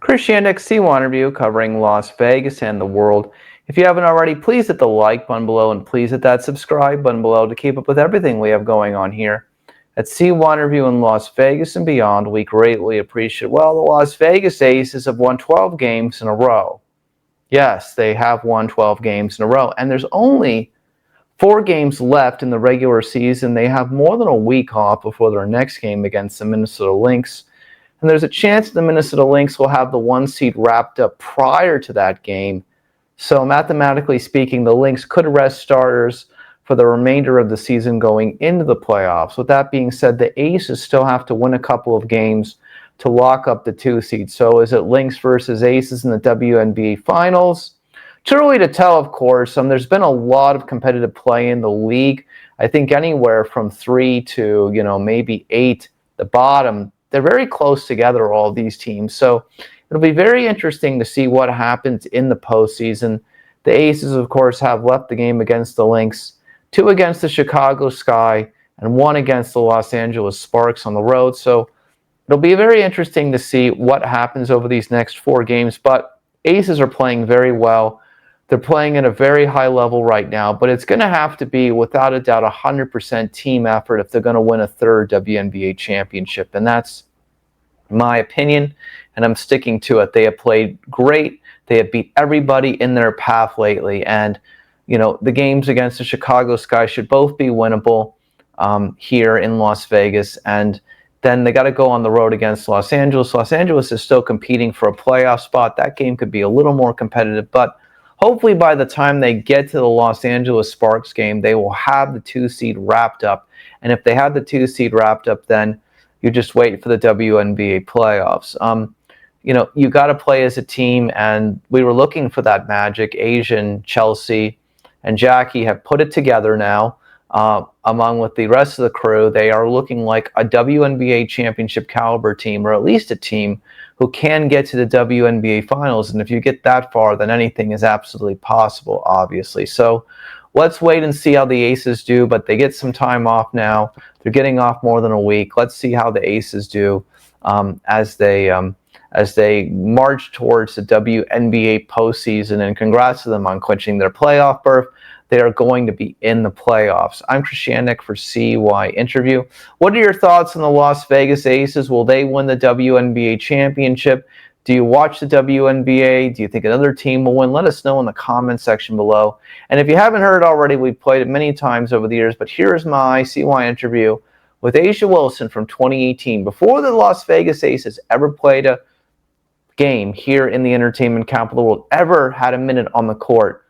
Christianic C1 review covering Las Vegas and the world. If you haven't already, please hit the like button below and please hit that subscribe button below to keep up with everything we have going on here at C1 Review in Las Vegas and beyond. We greatly appreciate it. Well, the Las Vegas Aces have won 12 games in a row. Yes, they have won 12 games in a row, and there's only 4 games left in the regular season. They have more than a week off before their next game against the Minnesota Lynx. And there's a chance the Minnesota Lynx will have the 1 seed wrapped up prior to that game. So mathematically speaking, the Lynx could rest starters for the remainder of the season going into the playoffs. With that being said, the Aces still have to win a couple of games to lock up the 2 seed. So is it Lynx versus Aces in the WNBA Finals? Too early to tell, of course. There's been a lot of competitive play in the league. I think anywhere from 3 to maybe 8, the bottom. They're very close together, all these teams. So it'll be very interesting to see what happens in the postseason. The Aces, of course, have left the game against the Lynx, 2 against the Chicago Sky, and 1 against the Los Angeles Sparks on the road. So it'll be very interesting to see what happens over these next 4 games. But Aces are playing very well. They're playing at a very high level right now, but it's going to have to be, without a doubt, 100% team effort if they're going to win a 3rd WNBA championship. And that's my opinion, and I'm sticking to it. They have played great. They have beat everybody in their path lately. And, the games against the Chicago Sky should both be winnable here in Las Vegas. And then they got to go on the road against Los Angeles. Los Angeles is still competing for a playoff spot. That game could be a little more competitive, but hopefully by the time they get to the Los Angeles Sparks game, they will have the 2 seed wrapped up. And if they have the 2 seed wrapped up, then you just wait for the WNBA playoffs. You got to play as a team, and we were looking for that magic. Asian, Chelsea, and Jackie have put it together now. Among with the rest of the crew, they are looking like a WNBA championship caliber team, or at least a team who can get to the WNBA finals. And if you get that far, then anything is absolutely possible, obviously. So let's wait and see how the Aces do, but they get some time off now. They're getting off more than a week. Let's see how the Aces do as they march towards the WNBA postseason. And congrats to them on clinching their playoff berth. They are going to be in the playoffs. I'm Christianic for CY Interview. What are your thoughts on the Las Vegas Aces? Will they win the WNBA championship? Do you watch the WNBA? Do you think another team will win? Let us know in the comment section below. And if you haven't heard already, we've played it many times over the years, but here's my CY interview with A'ja Wilson from 2018. Before the Las Vegas Aces ever played a game here in the entertainment capital of the world, ever had a minute on the court,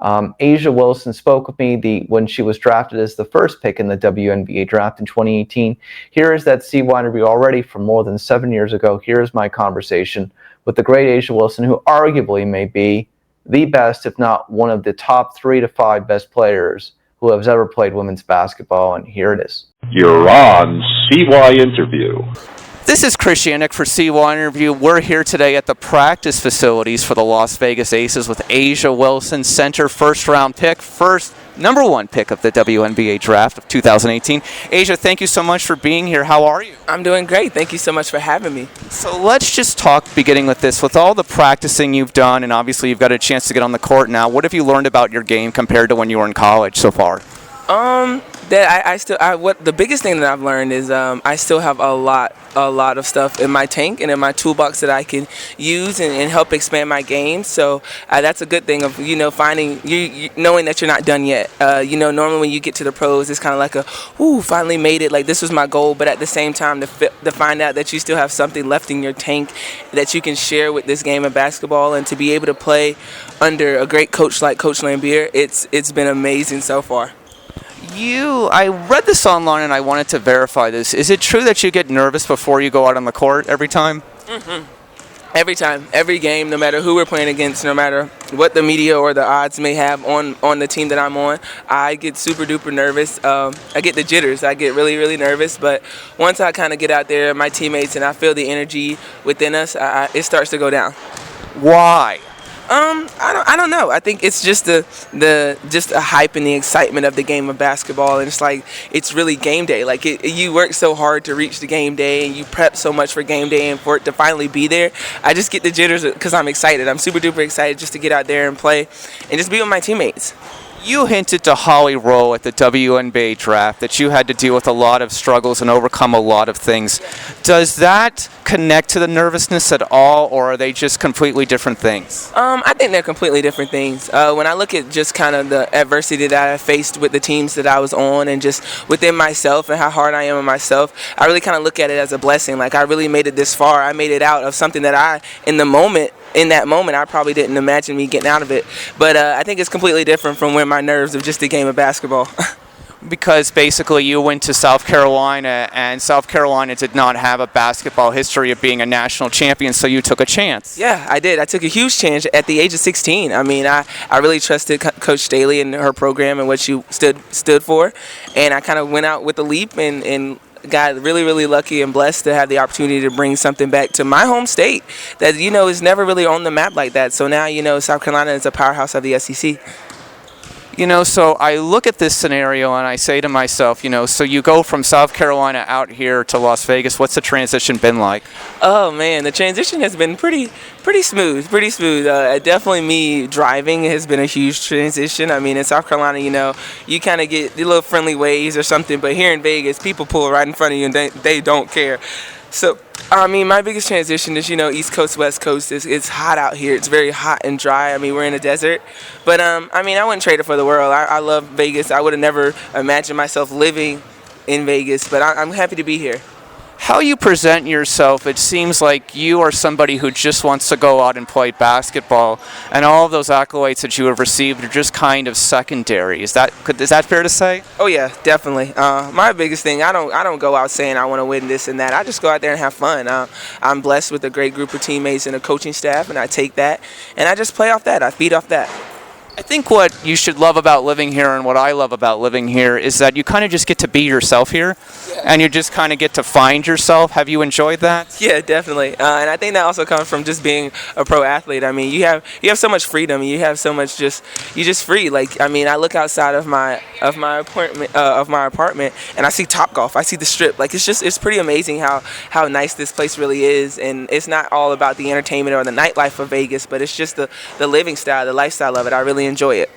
A'ja Wilson spoke with me when she was drafted as the first pick in the WNBA draft in 2018. Here is that CY interview already from more than 7 years ago. Here's my conversation with the great A'ja Wilson, who arguably may be the best, if not one of the top 3 to 5 best players who has ever played women's basketball. And here it is. You're on CY Interview. This is Christianic for CY Interview. We're here today at the practice facilities for the Las Vegas Aces with A'ja Wilson, center, first-round pick, number 1 pick of the WNBA draft of 2018. A'ja, thank you so much for being here. How are you? I'm doing great. Thank you so much for having me. So let's just talk, beginning with this. With all the practicing you've done, and obviously you've got a chance to get on the court now, what have you learned about your game compared to when you were in college so far? What the biggest thing that I've learned is I still have a lot of stuff in my tank and in my toolbox that I can use and help expand my game. So that's a good thing of finding knowing that you're not done yet. Normally when you get to the pros, it's kind of like finally made it. Like this was my goal, but at the same time to find out that you still have something left in your tank that you can share with this game of basketball, and to be able to under a great coach like Coach Lambier, it's been amazing so far. I read this online and I wanted to verify this. Is it true that you get nervous before you go out on the court every time? Mm-hmm. Every time, every game, no matter who we're playing against, no matter what the media or the odds may have on the team that I'm on, I get super duper nervous. I get the jitters. I get really, really nervous. But once I kind of get out there, my teammates, and I feel the energy within us, it starts to go down. Why? I don't know. I think it's just the hype and the excitement of the game of basketball, and it's like it's really game day. Like you work so hard to reach the game day, and you prep so much for game day, and for it to finally be there, I just get the jitters because I'm excited. I'm super duper excited just to get out there and play, and just be with my teammates. You hinted to Holly Rowe at the WNBA draft that you had to deal with a lot of struggles and overcome a lot of things. Does that connect to the nervousness at all, or are they just completely different things? I think they're completely different things. When I look at just kind of the adversity that I faced with the teams that I was on and just within myself and how hard I am on myself, I really kind of look at it as a blessing. Like, I really made it this far. I made it out of something that in that moment, I probably didn't imagine me getting out of it. But I think it's completely different from when my nerves of just a game of basketball. Because basically you went to South Carolina, and South Carolina did not have a basketball history of being a national champion, so you took a chance. Yeah, I did. I took a huge chance at the age of 16. I mean, I really trusted Coach Staley and her program and what she stood for, and I kind of went out with a leap and got really, really lucky and blessed to have the opportunity to bring something back to my home state that, is never really on the map like that. So now, South Carolina is a powerhouse of the SEC. So I look at this scenario and I say to myself, so you go from South Carolina out here to Las Vegas. What's the transition been like? Oh, man, the transition has been pretty smooth, definitely me driving has been a huge transition. I mean, in South Carolina, you kind of get the little friendly waves or something, but here in Vegas, people pull right in front of you and they don't care. So, I mean, my biggest transition is, East Coast, West Coast. It's hot out here. It's very hot and dry. I mean, we're in a desert. But, I wouldn't trade it for the world. I love Vegas. I would have never imagined myself living in Vegas, but I'm happy to be here. How you present yourself, it seems like you are somebody who just wants to go out and play basketball, and all of those accolades that you have received are just kind of secondary. Is that fair to say? Oh yeah, definitely. My biggest thing, I don't go out saying I want to win this and that. I just go out there and have fun. I'm blessed with a great group of teammates and a coaching staff, and I take that and I just play off that. I feed off that. I think what you should love about living here, and what I love about living here, is that you kind of just get to be yourself here, and you just kind of get to find yourself. Have you enjoyed that? Yeah, definitely. And I think that also comes from just being a pro athlete. I mean, you have so much freedom. You have so much you're just free. Like, I mean, I look outside of my apartment and I see Topgolf. I see the Strip. Like, it's pretty amazing how nice this place really is. And it's not all about the entertainment or the nightlife of Vegas, but it's just the living style, the lifestyle of it. I really enjoy it.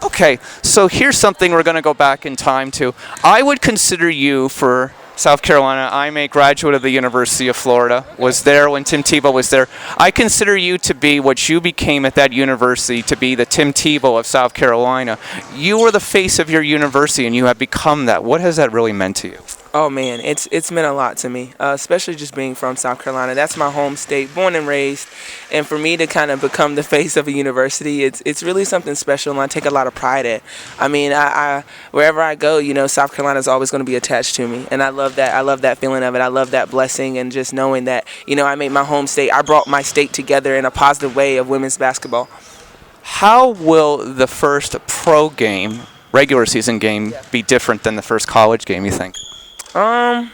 Okay, so here's something we're going to go back in time to. I would consider you, for South Carolina, I'm a graduate of the University of Florida, was there when Tim Tebow was there. I consider you to be what you became at that university, to be the Tim Tebow of South Carolina. You were the face of your university, and you have become that. What has that really meant to you? Oh man, it's meant a lot to me, especially just being from South Carolina. That's my home state, born and raised, and for me to kind of become the face of a university, it's really something special, and I take a lot of pride in. I mean, I wherever I go, South Carolina is always going to be attached to me, and I love that. I love that feeling of it. I love that blessing, and just knowing that I made my home state. I brought my state together in a positive way of women's basketball. How will the first pro game, regular season game, be different than the first college game, you think? I'm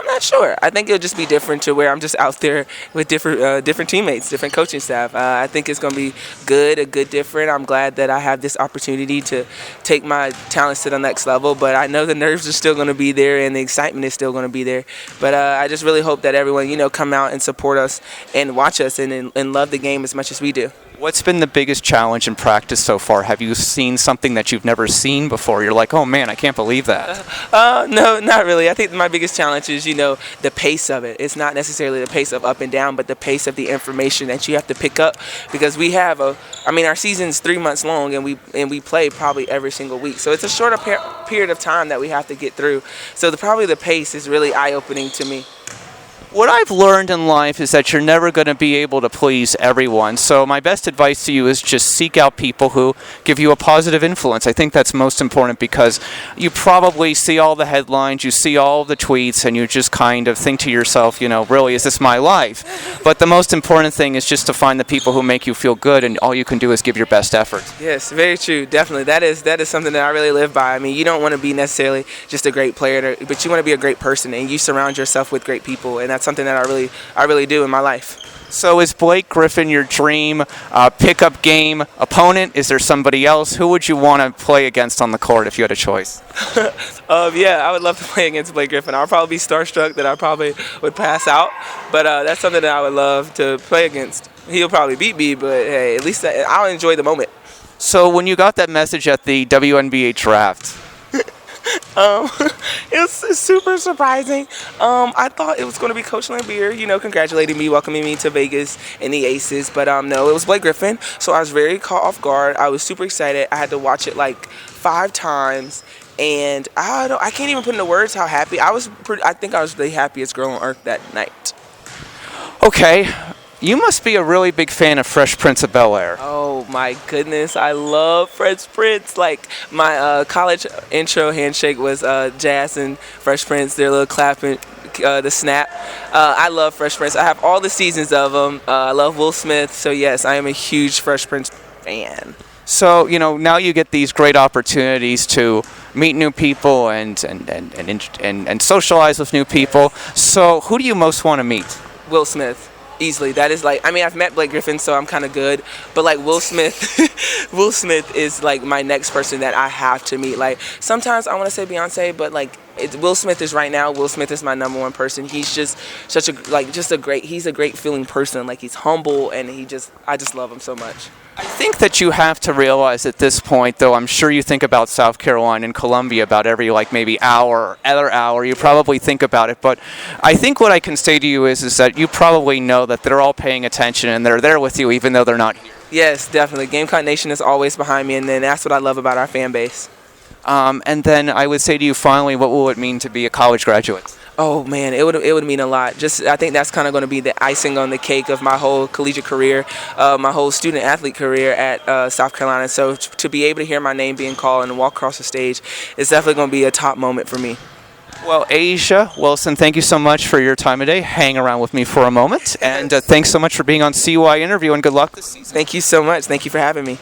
not sure. I think it'll just be different to where I'm just out there with different teammates, different coaching staff. I think it's going to be different. I'm glad that I have this opportunity to take my talents to the next level, but I know the nerves are still going to be there and the excitement is still going to be there. But I just really hope that everyone, come out and support us and watch us and love the game as much as we do. What's been the biggest challenge in practice so far? Have you seen something that you've never seen before? You're like, oh man, I can't believe that. No, not really. I think my biggest challenge is, the pace of it. It's not necessarily the pace of up and down, but the pace of the information that you have to pick up, because we have our season's 3 months long, and we play probably every single week. So it's a shorter period of time that we have to get through. So probably the pace is really eye-opening to me. What I've learned in life is that you're never going to be able to please everyone. So my best advice to you is just seek out people who give you a positive influence. I think that's most important, because you probably see all the headlines, you see all the tweets, and you just kind of think to yourself, really, is this my life? But the most important thing is just to find the people who make you feel good, and all you can do is give your best effort. Yes, very true. Definitely. That is something that I really live by. I mean, you don't want to be necessarily just a great player, but you want to be a great person, and you surround yourself with great people, and that's something that I really do in my life. So is Blake Griffin your dream pickup game opponent? Is there somebody else? Who would you want to play against on the court if you had a choice? Yeah, I would love to play against Blake Griffin. I'll probably be starstruck that I probably would pass out, but that's something that I would love to play against. He'll probably beat me, but hey, at least I'll enjoy the moment. So when you got that message at the WNBA draft, It was super surprising. I thought it was going to be Coach Lambier, congratulating me, welcoming me to Vegas and the Aces. But no, it was Blake Griffin. So I was very caught off guard. I was super excited. I had to watch it like 5 times. And I can't even put into words how happy I was. I think I was the happiest girl on earth that night. okay, you must be a really big fan of Fresh Prince of Bel-Air. Oh my goodness, I love Fresh Prince. Like my college intro handshake was Jazz and Fresh Prince, their little clapping, the snap. I love Fresh Prince. I have all the seasons of them. I love Will Smith. So yes, I am a huge Fresh Prince fan. So, now you get these great opportunities to meet new people and socialize with new people. So who do you most want to meet? Will Smith. Easily. That is like, I've met Blake Griffin, so I'm kind of good. But like Will Smith, Will Smith is like my next person that I have to meet. Like sometimes I want to say Beyonce, but like Will Smith is right now. Will Smith is my number one person. He's just he's a great feeling person. Like he's humble and I just love him so much. I think that you have to realize at this point, though, I'm sure you think about South Carolina and Columbia about every maybe hour, other hour. You probably think about it. But I think what I can say to you is that you probably know that they're all paying attention and they're there with you even though they're not here. Yes, definitely. Gamecock Nation is always behind me, and then that's what I love about our fan base. And then I would say to you finally, what will it mean to be a college graduate? Oh man, it would mean a lot. I think that's kind of going to be the icing on the cake of my whole collegiate career, my whole student athlete career at South Carolina. So to be able to hear my name being called and walk across the stage is definitely going to be a top moment for me. Well, Asia Wilson, thank you so much for your time today. Hang around with me for a moment, and thanks so much for being on CY Interview, and good luck this season. Thank you so much. Thank you for having me.